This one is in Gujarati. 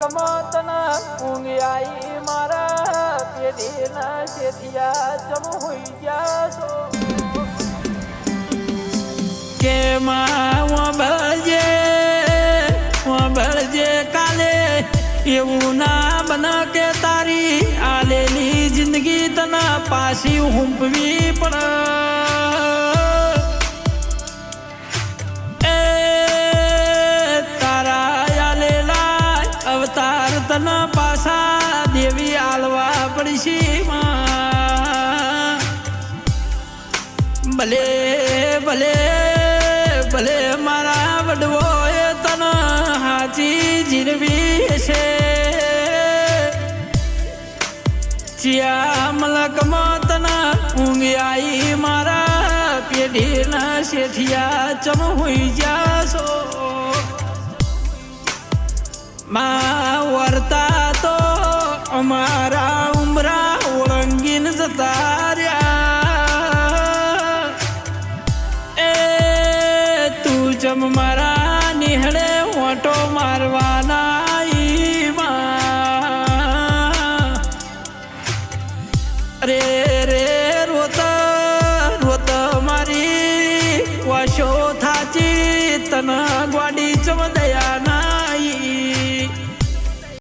કમતના ઊંઘ આઈ મારા પેઢીના શેઠિયા ચમ હોઈ ગયા છો કે માં બળજે કાલે એવું ના બને કે તારી આલેલી જિંદગી તને પાછી હુંપવી પડે તને પાછા દેવી આલવા પડશે ભલે ભલે ભલે મારા વડવો એ તને હાચી જીરવી છે ચિયા મલકમાં તને ઊંઘ આઈ મારા પેઢીના શેઠિયા ચમ હોઈ જાશો માં વર્તા તો અમારા